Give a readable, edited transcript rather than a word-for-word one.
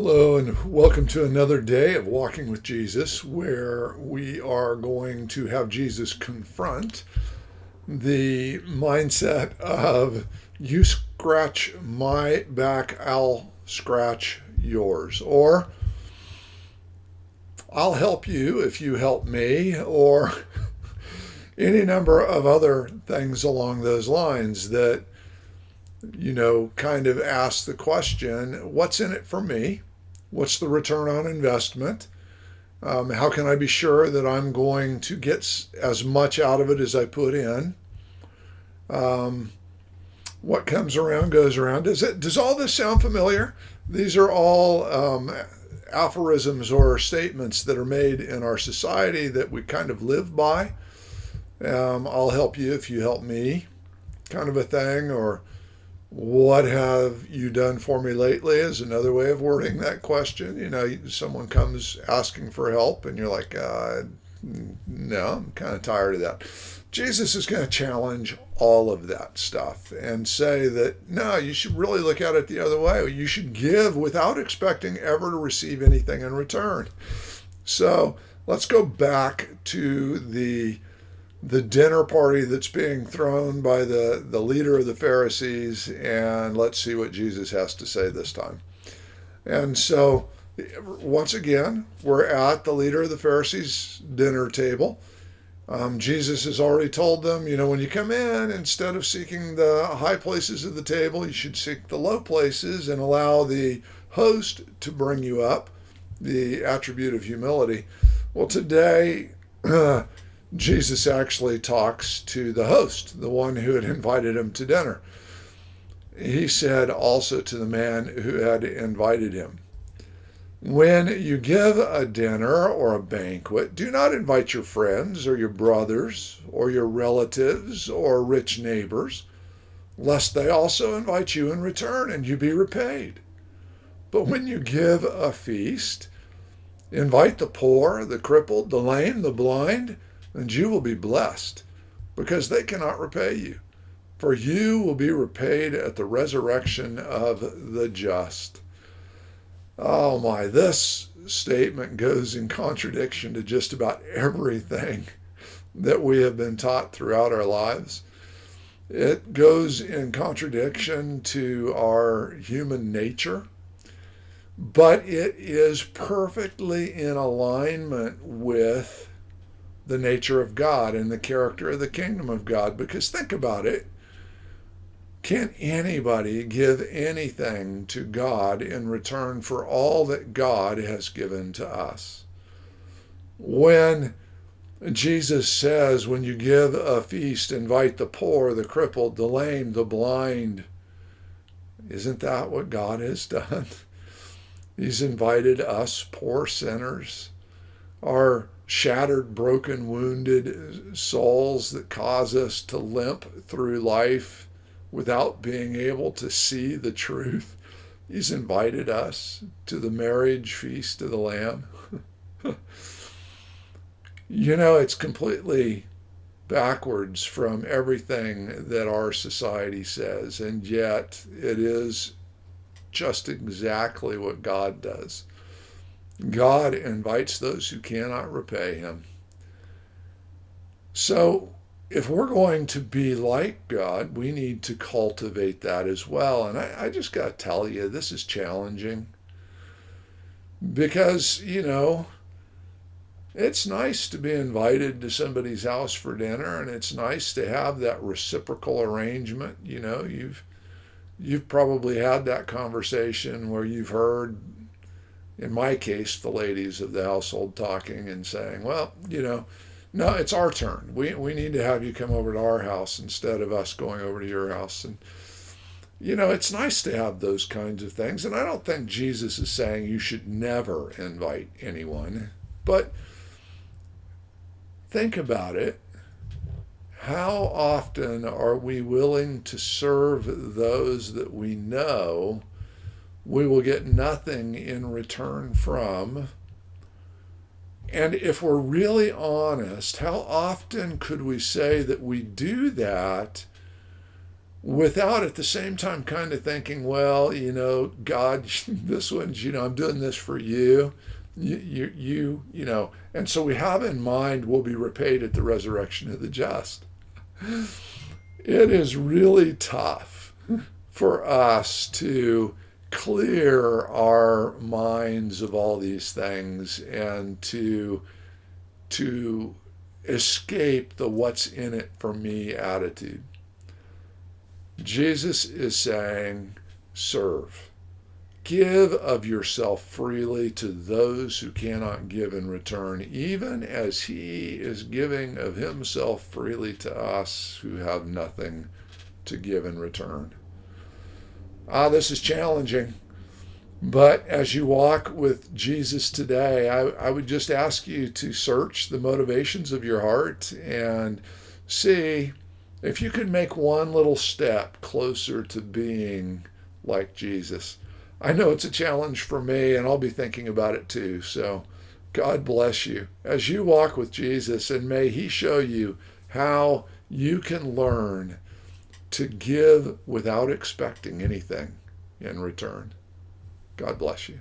Hello, and welcome to another day of Walking with Jesus, where we are going to have Jesus confront the mindset of you scratch my back, I'll scratch yours, or I'll help you if you help me, or any number of other things along those lines that, kind of ask the question, what's in it for me? What's the return on investment? How can I be sure that I'm going to get as much out of it as I put in? Um, what comes around goes around. Does all this sound familiar? These are all aphorisms or statements that are made in our society that we kind of live by. I'll help you if you help me, kind of a thing, or what have you done for me lately is another way of wording that question. Someone comes asking for help, and you're like, no, I'm kind of tired of that. Jesus is going to challenge all of that stuff and say that, no, you should really look at it the other way. You should give without expecting ever to receive anything in return. So let's go back to the dinner party that's being thrown by the leader of the Pharisees, and let's see what Jesus has to say this time. And so, once again, we're at the leader of the Pharisees' dinner table. Jesus has already told them, when you come in, instead of seeking the high places of the table, you should seek the low places and allow the host to bring you up, the attribute of humility. Well, today, Jesus actually talks to the host, the one who had invited him to dinner. He said also to the man who had invited him, when you give a dinner or a banquet, do not invite your friends or your brothers or your relatives or rich neighbors, lest they also invite you in return and you be repaid. But when you give a feast, invite the poor, the crippled, the lame, the blind, and you will be blessed, because they cannot repay you, for you will be repaid at the resurrection of the just. Oh my, this statement goes in contradiction to just about everything that we have been taught throughout our lives. It goes in contradiction to our human nature, but it is perfectly in alignment with the nature of God and the character of the kingdom of God. Because think about it. Can anybody give anything to God in return for all that God has given to us? When Jesus says, when you give a feast, invite the poor, the crippled, the lame, the blind, isn't that what God has done? He's invited us, poor sinners, our shattered, broken, wounded souls that cause us to limp through life without being able to see the truth. He's invited us to the marriage feast of the Lamb. It's completely backwards from everything that our society says, and yet it is just exactly what God does. God invites those who cannot repay him. So, if we're going to be like God, we need to cultivate that as well. And I just got to tell you, this is challenging because, it's nice to be invited to somebody's house for dinner, and it's nice to have that reciprocal arrangement. You've probably had that conversation where you've heard, in my case, the ladies of the household talking and saying, well, no, it's our turn. We need to have you come over to our house instead of us going over to your house. And, it's nice to have those kinds of things. And I don't think Jesus is saying you should never invite anyone. But think about it. How often are we willing to serve those that we know we will get nothing in return from? And if we're really honest, how often could we say that we do that without at the same time kind of thinking, well, God, this one's, I'm doing this for you. And so we have in mind we'll be repaid at the resurrection of the just. It is really tough for us to clear our minds of all these things and to escape the what's in it for me attitude. Jesus is saying, serve. Give of yourself freely to those who cannot give in return, even as he is giving of himself freely to us who have nothing to give in return. This is challenging, but as you walk with Jesus today, I would just ask you to search the motivations of your heart and see if you could make one little step closer to being like Jesus. I know it's a challenge for me, and I'll be thinking about it too. So God bless you as you walk with Jesus, and may he show you how you can learn to give without expecting anything in return. God bless you.